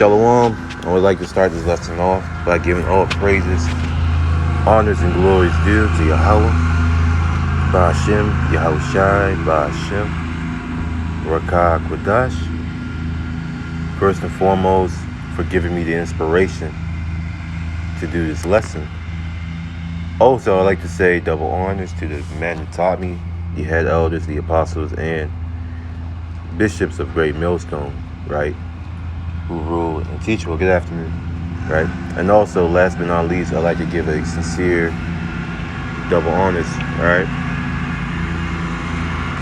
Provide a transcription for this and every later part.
Shalom. I would like to start this lesson off by giving all praises, honors, and glories due to Yahweh, Ba'ashem, Yahushai, Ba'ashem, Rakah Kwadash. First and foremost, for giving me the inspiration to do this lesson. Also, I'd like to say double honors to the men who taught me, the head elders, the apostles, and bishops of Great Millstone, right? Who rule and teach. Well, good afternoon, right? And also, last but not least, I'd like to give a sincere double honors, right?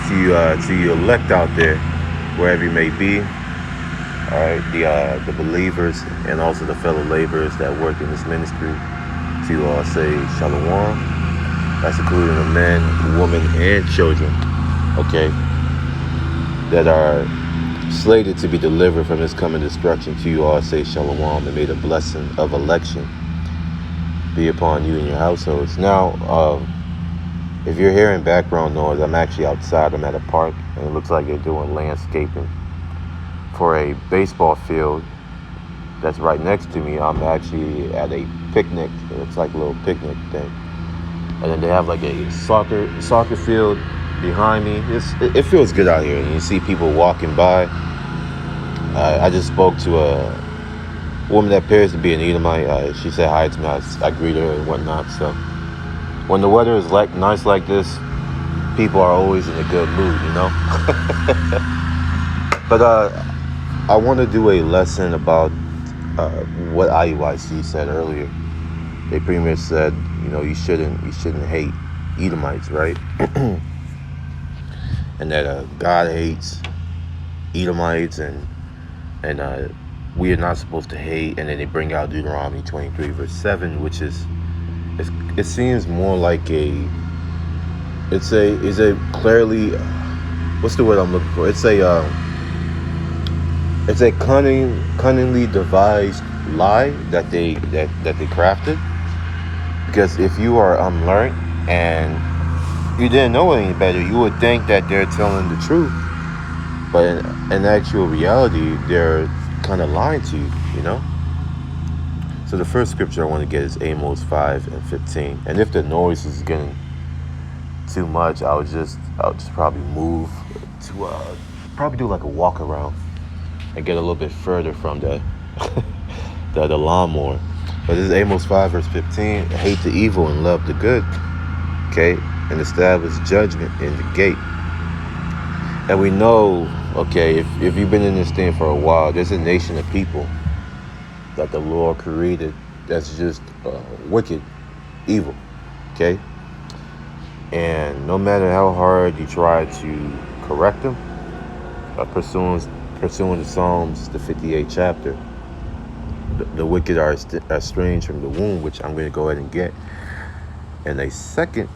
To you elect out there, wherever you may be, all right? The believers and also the fellow laborers that work in this ministry. To say shalom. That's including the men, women, and children, okay, that are slated to be delivered from this coming destruction. To you all say shalom, and may the blessing of election be upon you and your households. Now, if you're hearing background noise, I'm actually outside. I'm at a park, and it looks like they're doing landscaping for a baseball field that's right next to me. I'm actually at a picnic. It looks like a little picnic thing. And then they have like a soccer field behind me. It feels good out here. And you see people walking by. I just spoke to a woman that appears to be an Edomite. She said hi to me. I greeted her and whatnot. So when the weather is nice like this, people are always in a good mood, you know. But I want to do a lesson about what IUIC said earlier. They pretty much said, you know, you shouldn't hate Edomites, right? And that God hates Edomites, and we are not supposed to hate. And then they bring out Deuteronomy 23 verse 7, which is it seems more like it's a clearly, what's the word I'm looking for? It's a cunningly devised lie that they crafted. Because if you are unlearned and you didn't know any better, you would think that they're telling the truth. But in actual reality, they're kind of lying to you, you know? So the first scripture I want to get is Amos 5:15. And if the noise is getting too much, I'll just probably move to probably do like a walk around and get a little bit further from the lawnmower. But this is Amos 5 verse 15. Hate the evil and love the good, okay, and establish judgment in the gate. And we know, okay, if you've been in this thing for a while, there's a nation of people that the Lord created that's just wicked, evil, okay. And no matter how hard you try to correct them, pursuing the Psalms, the 58th chapter, the wicked are estranged from the womb, which I'm going to go ahead and get. And a second,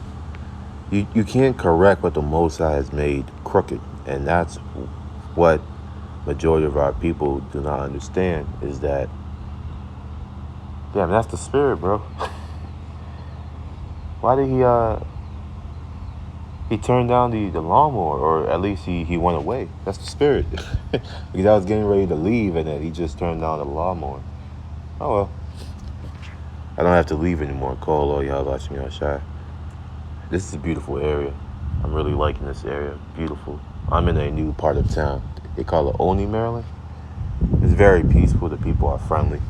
you can't correct what the Most High has made crooked. And that's what majority of our people do not understand, is that, damn, that's the spirit, bro. Why did he turned down the lawnmower, or at least he went away? That's the spirit. Because I was getting ready to leave, and then he just turned down the lawnmower. Oh well, I don't have to leave anymore. Call all y'all watching me outside. This is a beautiful area. I'm really liking this area. Beautiful. I'm in a new part of town. They call it Olney, Maryland. It's very peaceful. The people are friendly.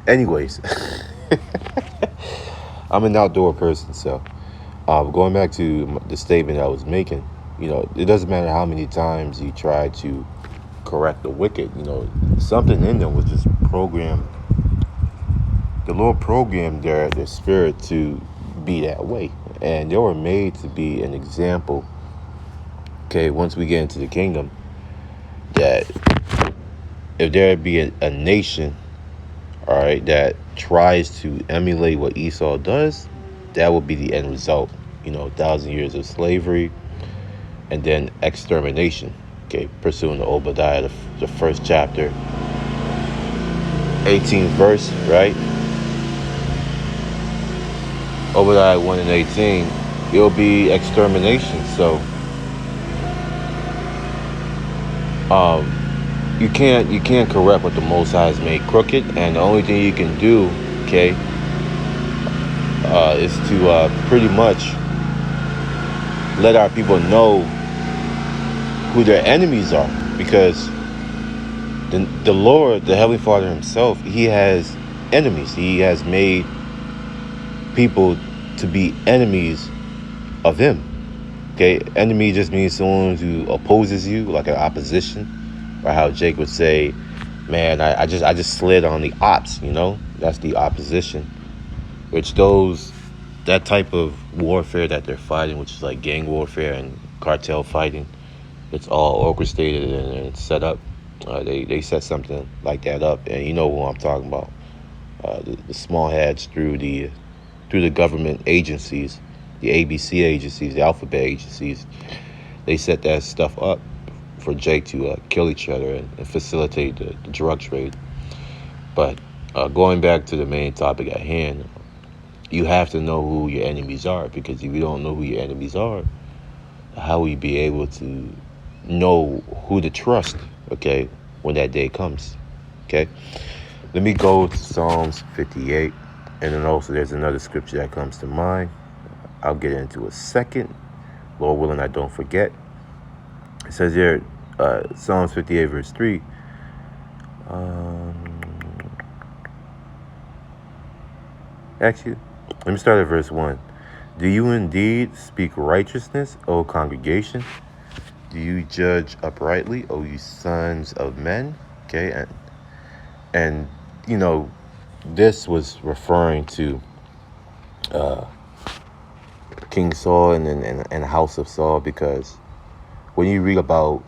Anyways, I'm an outdoor person, so going back to the statement I was making, you know, it doesn't matter how many times you try to correct the wicked, you know, something in them was just programmed. The Lord programmed their spirit to be that way. And they were made to be an example, okay, once we get into the kingdom, that if there be a nation, all right, that tries to emulate what Esau does, that will be the end result. You know, 1,000 years of slavery and then extermination, okay, pursuing the Obadiah, the first chapter, 18th verse, right? Obadiah 1 and 18, it'll be extermination. So you can't correct what the Most High has made crooked, and the only thing you can do, okay, is to pretty much let our people know who their enemies are, because the Lord, the Heavenly Father Himself, He has enemies. He has made people to be enemies of Him. Okay, enemy just means someone who opposes you, like an opposition, or how Jake would say, "Man, I just slid on the ops." That's the opposition, which that type of warfare that they're fighting, which is like gang warfare and cartel fighting. It's all orchestrated and it's set up. They set something like that up, and you know who I'm talking about. The small heads through the government agencies, the ABC agencies, the alphabet agencies. They set that stuff up for Jake to kill each other and facilitate the drug trade. But going back to the main topic at hand, you have to know who your enemies are, because if you don't know who your enemies are, how will you be able to know who to trust, okay, when that day comes, okay? Let me go to Psalms 58, and then also there's another scripture that comes to mind. I'll get into a second. Lord willing, I don't forget. It says here, Psalms 58, verse 3. Actually, let me start at verse 1. Do you indeed speak righteousness, O congregation? Do you judge uprightly, O you sons of men? Okay, and this was referring to King Saul and the house of Saul, because when you read about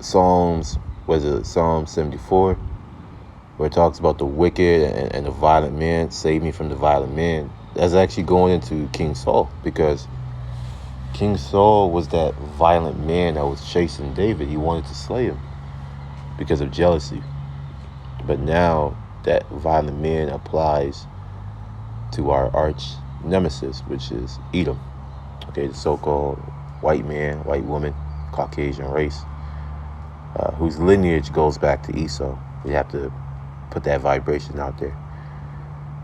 Psalms 74, where it talks about the wicked and the violent man, save me from the violent man, that's actually going into King Saul, because King Saul was that violent man that was chasing David. He wanted to slay him because of jealousy. But now that violent man applies to our arch nemesis, which is Edom. Okay, the so-called white man, white woman, Caucasian race, whose lineage goes back to Esau. We have to put that vibration out there.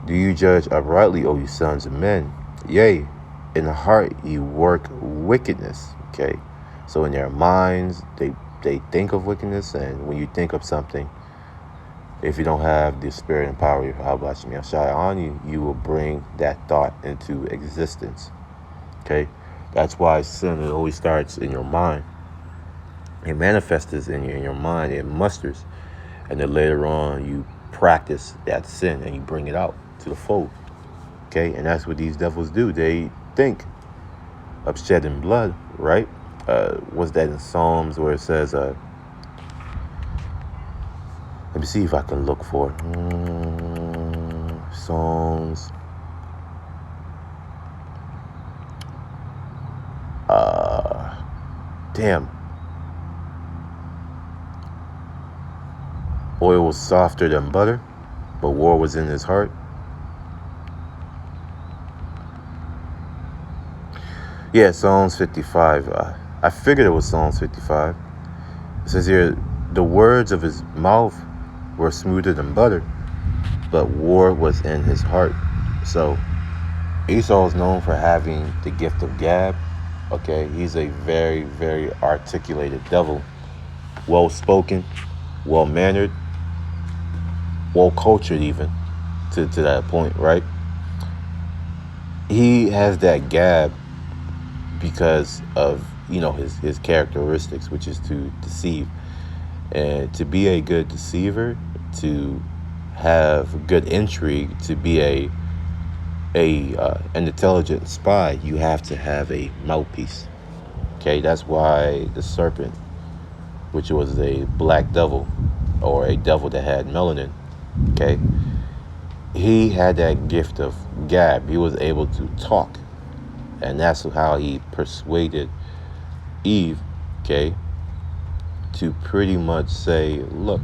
Do you judge uprightly, O you sons of men? Yea, in the heart you work wickedness. Okay, so in their minds they think of wickedness, and when you think of something, if you don't have the spirit and power of Yahweh on you, you will bring that thought into existence. Okay, that's why sin, it always starts in your mind. It manifests in your mind. It musters, and then later on you practice that sin and you bring it out to the fold. Okay, and that's what these devils do. They think of shedding blood, right? What's that in Psalms where it says, let me see if I can look for it. Psalms. Damn. Oil was softer than butter, but war was in his heart. Yeah, Psalms 55. I figured it was Psalms 55. It says here, the words of his mouth were smoother than butter, but war was in his heart. So Esau is known for having the gift of gab. Okay, he's a very, very articulated devil, well-spoken, well-mannered, well-cultured even, to that point, right? He has that gab because of, his characteristics, which is to deceive. And to be a good deceiver, to have good intrigue, to be an intelligent spy, you have to have a mouthpiece. Okay, that's why the serpent, which was a black devil, or a devil that had melanin, okay, he had that gift of gab. He was able to talk, and that's how he persuaded Eve, okay, to pretty much say, look,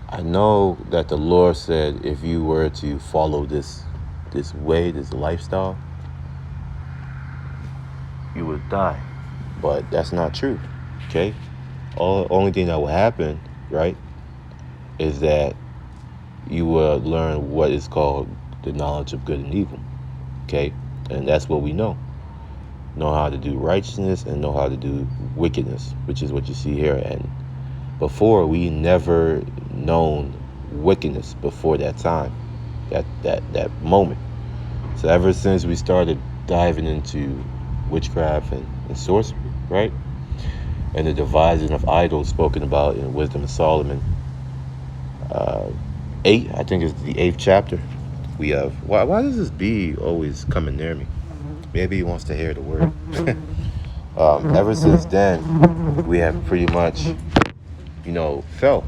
I know that the Lord said if you were to follow this way, this lifestyle, you would die. But that's not true, okay? Only thing that will happen, right, is that you will learn what is called the knowledge of good and evil. Okay, and that's what we know how to do righteousness and know how to do wickedness, which is what you see here. And before, we never known wickedness before that time, that moment. So ever since we started diving into witchcraft and sorcery, right, and the devising of idols spoken about in Wisdom of Solomon, uh, 8, I think is the 8th chapter. We have, why does this bee always coming near me? Maybe he wants to hear the word. Ever since then, we have pretty much, fell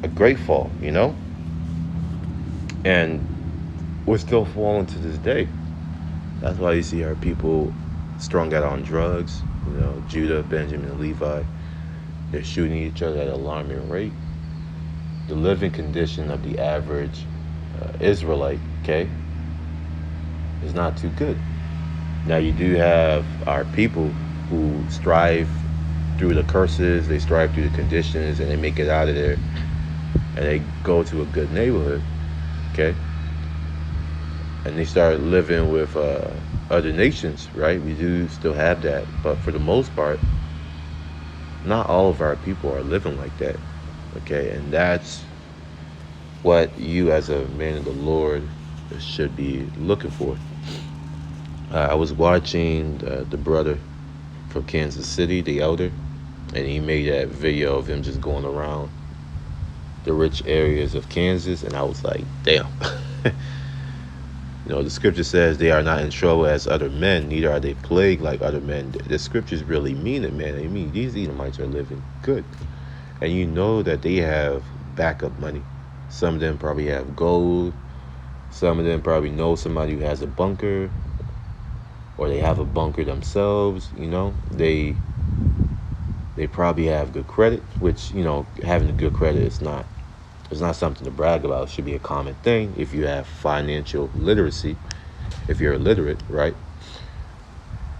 a great fall, and we're still falling to this day. That's why you see our people strung out on drugs. Judah, Benjamin, and Levi, they're shooting each other at an alarming rate. The living condition of the average Israelite, okay, is not too good. Now you do have our people who strive through the curses, they strive through the conditions, and they make it out of there, and they go to a good neighborhood, okay, and they start living with other nations, right? We do still have that, but for the most part, not all of our people are living like that, okay, and that's what you as a man of the Lord should be looking for. I was watching the brother from Kansas City, the elder, and he made that video of him just going around the rich areas of Kansas, and I was like, damn. The scripture says they are not in trouble as other men, neither are they plagued like other men. The scriptures really mean it, man. I mean, these Edomites are living good. And you know that they have backup money. Some of them probably have gold. Some of them probably know somebody who has a bunker, or they have a bunker themselves. They probably have good credit, which, having a good credit is not something to brag about. It should be a common thing if you have financial literacy, if you're illiterate, right?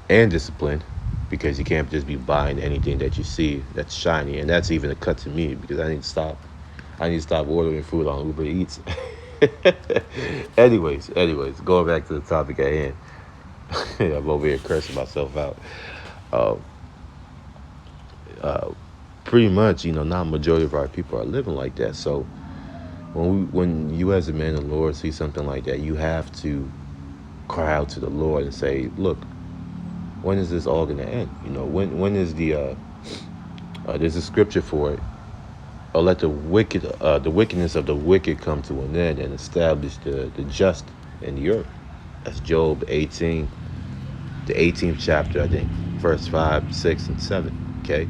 And disciplined, because you can't just be buying anything that you see that's shiny. And that's even a cut to me, because I need to stop ordering food on Uber Eats. anyways, going back to the topic at hand. I'm over here cursing myself out. Pretty much, not majority of our people are living like that. So when you as a man of the Lord see something like that, you have to cry out to the Lord and say, look, when is this all going to end? When is there's a scripture for it. Or let the wickedness of the wicked come to an end, and establish the just in the earth. That's Job 18, the 18th chapter, I think, verse 5, 6, and 7. Okay,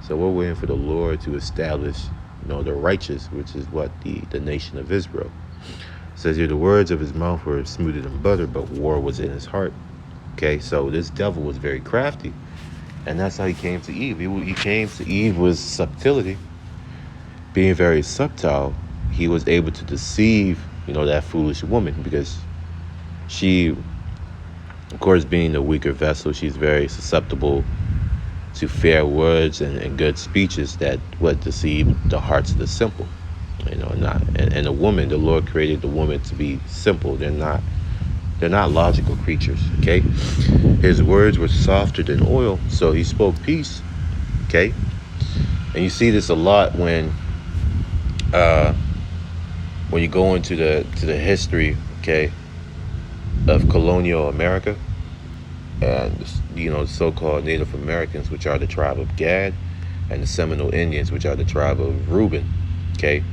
so we're waiting for the Lord to establish, the righteous, which is what the nation of Israel. It says here, the words of his mouth were smoother than butter, but war was in his heart. Okay, so this devil was very crafty, and that's how he came to Eve. He came to Eve with subtlety. Being very subtle, he was able to deceive, that foolish woman, because she, of course, being the weaker vessel, she's very susceptible to fair words and good speeches that would deceive the hearts of the simple. And a woman, the Lord created the woman to be simple. They're not logical creatures, okay? His words were softer than oil, so he spoke peace, okay? And you see this a lot when you go into the history, okay, of colonial America, and the so-called Native Americans, which are the tribe of Gad, and the Seminole Indians, which are the tribe of Reuben, okay,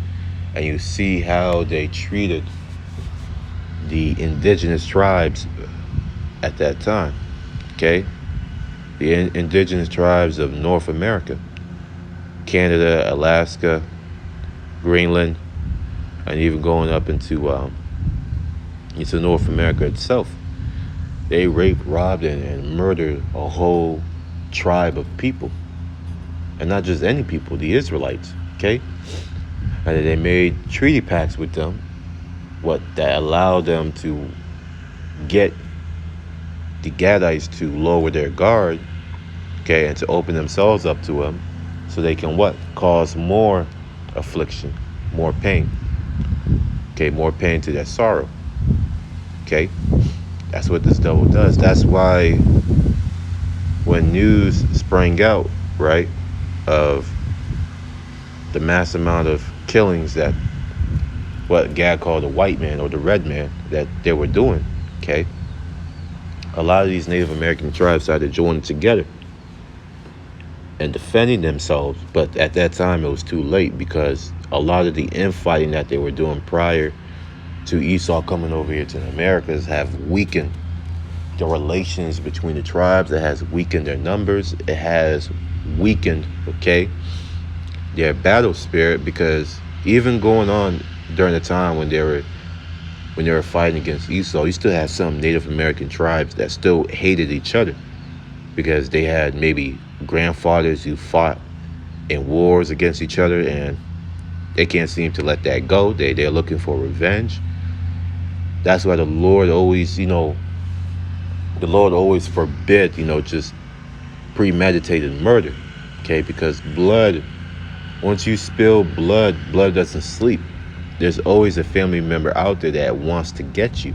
and you see how they treated the indigenous tribes at that time, okay, the indigenous tribes of North America, Canada, Alaska, Greenland, and even going up into North America itself. They raped, robbed, and murdered a whole tribe of people. And not just any people, the Israelites, okay? And they made treaty pacts with them, that allowed them to get the Gadites to lower their guard, okay, and to open themselves up to him so they can what? Cause more affliction, more pain. Okay, more pain to their sorrow. Okay, that's what this devil does. That's why when news sprang out, right, of the mass amount of killings that what Gad called the white man or the red man that they were doing, okay, a lot of these Native American tribes started joining together and defending themselves. But at that time, it was too late because a lot of the infighting that they were doing prior to Esau coming over here to the Americas have weakened the relations between the tribes. It has weakened their numbers. It has weakened, okay, their battle spirit, because even going on during the time when they were fighting against Esau, you still had some Native American tribes that still hated each other because they had maybe grandfathers who fought in wars against each other, and they can't seem to let that go. They're looking for revenge. That's why the Lord always forbid, just premeditated murder, okay? Because blood, once you spill blood, blood doesn't sleep. There's always a family member out there that wants to get you,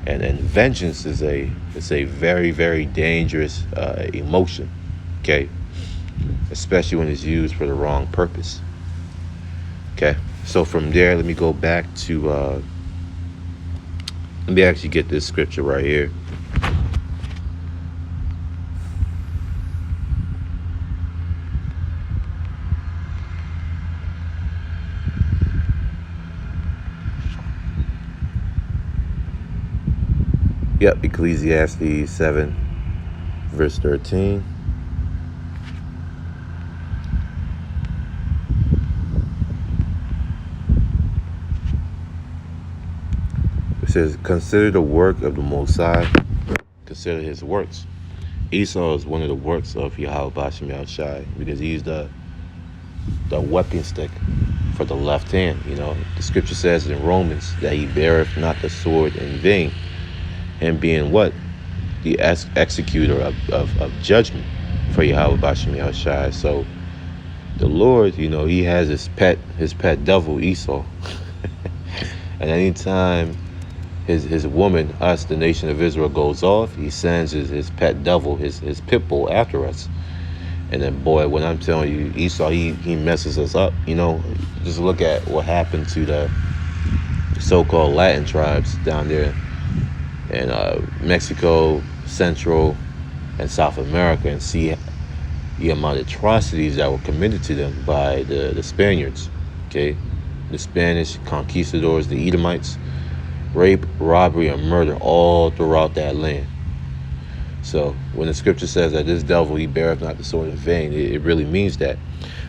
and vengeance is a very, very dangerous emotion, okay? Especially when it's used for the wrong purpose. Okay, so from there, let me go back to let me actually get this scripture right here. Yep, Ecclesiastes 7, verse 13. It says, consider the work of the Most High, consider his works. Esau is one of the works of Yahweh Bashem Yahushai because he's the weapon stick for the left hand. The scripture says in Romans that he beareth not the sword in vain, and being what? The executor of judgment for Yahweh Bashem Yahushai. So the Lord, he has his pet devil, Esau. And anytime his woman, us, the nation of Israel, goes off, he sends his pet devil, his pit bull after us. And then, boy, when I'm telling you, Esau, he messes us up. Just look at what happened to the so-called Latin tribes down there in Mexico, Central, and South America, and see the amount of atrocities that were committed to them by the Spaniards, okay? The Spanish conquistadors, the Edomites, rape, robbery, and murder all throughout that land. So when the scripture says that this devil, he beareth not the sword in vain, it really means that.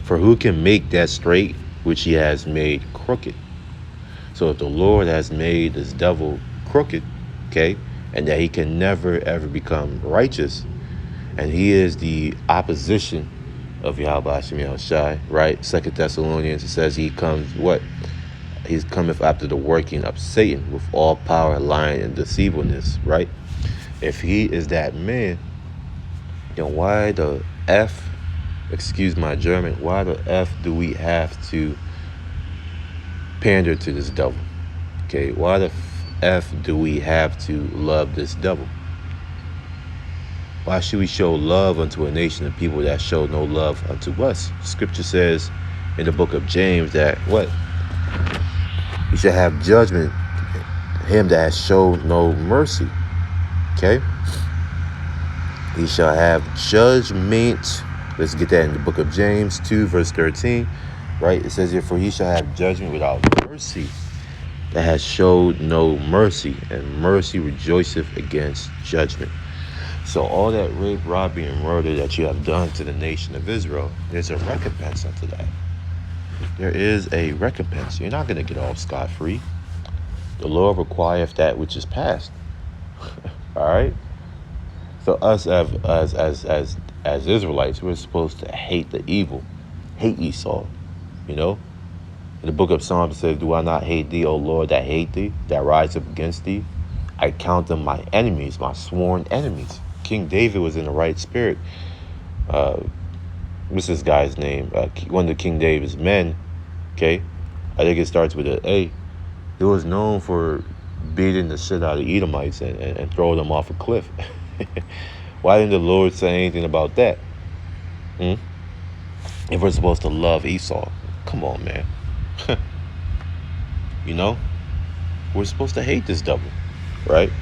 For who can make that straight which he has made crooked? So if the Lord has made this devil crooked, okay, and that he can never, ever become righteous, and he is the opposition of Yahweh Hashem Yahushai, right? 2 Thessalonians, it says he comes, what? He cometh after the working of Satan with all power, lying, and deceivableness, right? If he is that man, then why the F, excuse my German, why the F do we have to pander to this devil? Okay, why the F do we have to love this devil? Why should we show love unto a nation of people that show no love unto us? Scripture says in the book of James that what? He shall have judgment, him that has showed no mercy. Okay? He shall have judgment. Let's get that in the book of James 2, verse 13. Right? It says here, for he shall have judgment without mercy, that has showed no mercy, and mercy rejoiceth against judgment. So all that rape, robbery, and murder that you have done to the nation of Israel, there's a recompense unto that. There is a recompense. You're not going to get off scot-free. The Lord requireth that which is past. All right? So us as Israelites, we're supposed to hate the evil, hate Esau, In the book of Psalms it says, do I not hate thee, O Lord, that hate thee, that rise up against thee? I count them my enemies, my sworn enemies. King David was in the right spirit Uh, what's this guy's name? One of King David's men. Okay, I think it starts with a A. He was known for beating the shit out of Edomites and throwing them off a cliff. Why didn't the Lord say anything about that? Hmm? If we're supposed to love Esau, come on, man. You know, we're supposed to hate this devil, right?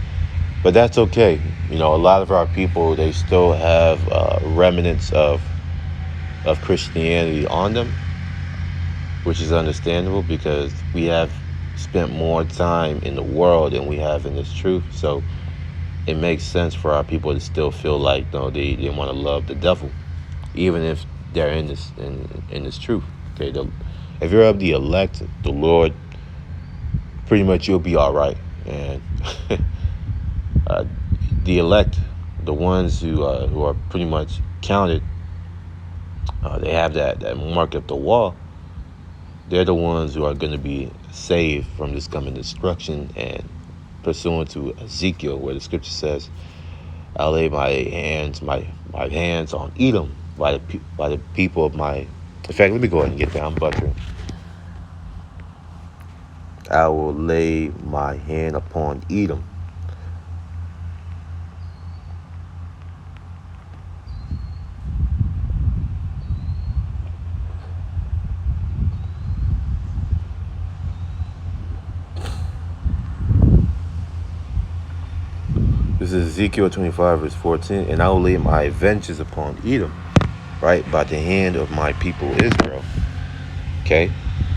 But that's okay. You know, a lot of our people, they still have remnants of Christianity on them, which is understandable because we have spent more time in the world than we have in this truth. So it makes sense for our people to still feel like, no, they want to love the devil, even if they're in this truth. Okay, if you're of the elect, the Lord, pretty much you'll be all right. And uh, the elect, the ones who are pretty much counted, they have that mark of the wall. They're the ones who are going to be saved from this coming destruction, and pursuant to Ezekiel, where the scripture says, "I lay my hands on Edom by the people of my." In fact, let me go ahead and get that. I'm buttering. I will lay my hand upon Edom. This is Ezekiel 25, verse 14. And I will lay my vengeance upon Edom, right, by the hand of my people Israel. Okay?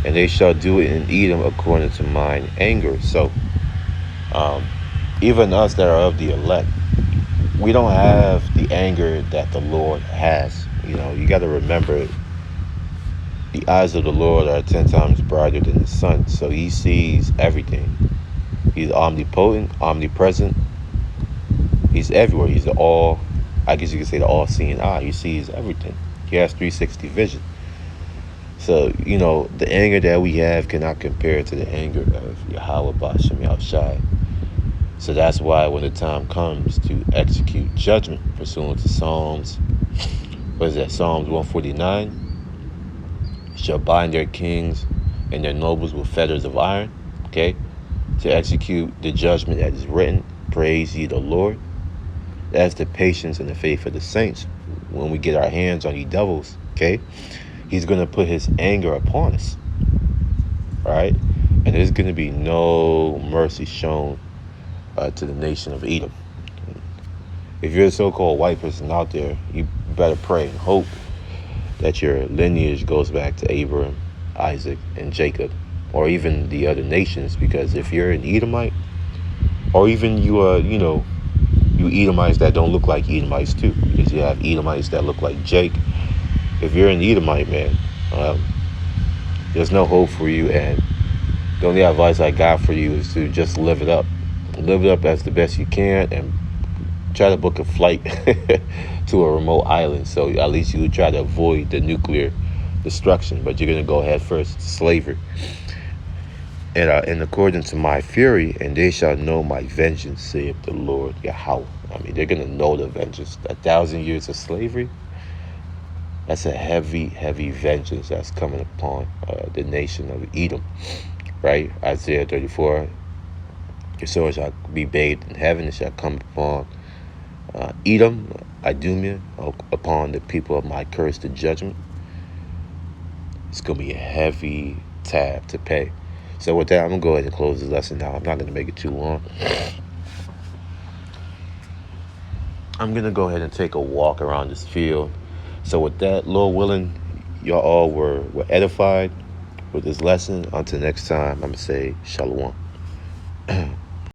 And they shall do it in Edom according to mine anger. So, even us that are of the elect, we don't have the anger that the Lord has. You know, you got to remember, the eyes of the Lord are 10 times brighter than the sun. So he sees everything. He's omnipotent, omnipresent. He's everywhere. He's I guess you could say the all-seeing eye. He sees everything. He has 360 vision. So, you know, the anger that we have cannot compare to the anger of Yahweh Bashem Yahushai. So that's why when the time comes to execute judgment pursuant to Psalms 149, shall bind their kings and their nobles with fetters of iron, okay, to execute the judgment that is written, praise ye the Lord. That's the patience and the faith of the saints. When we get our hands on these devils, okay, he's going to put his anger upon us, all right? And there's going to be no mercy shown to the nation of Edom. If you're a so-called white person out there, you better pray and hope that your lineage goes back to Abraham, Isaac, and Jacob, or even the other nations. Because if you're an Edomite, or even you Edomites that don't look like Edomites too, because you have Edomites that look like Jake. If you're an Edomite, man, there's no hope for you, and the only advice I got for you is to just live it up. Live it up as the best you can, and try to book a flight to a remote island, so at least you try to avoid the nuclear destruction. But you're going to go head first to slavery. And in accordance to my fury, and they shall know my vengeance, saith the Lord Yahweh. I mean, they're going to know the vengeance. 1,000 years of slavery, that's a heavy, heavy vengeance that's coming upon the nation of Edom, right? Isaiah 34, your soul shall be bathed in heaven, it shall come upon Edom, Idumea, upon the people of my curse to judgment. It's going to be a heavy tab to pay. So with that, I'm going to go ahead and close this lesson now. I'm not going to make it too long. I'm going to go ahead and take a walk around this field. So with that, Lord willing, y'all all were edified with this lesson. Until next time, I'm going to say shalom.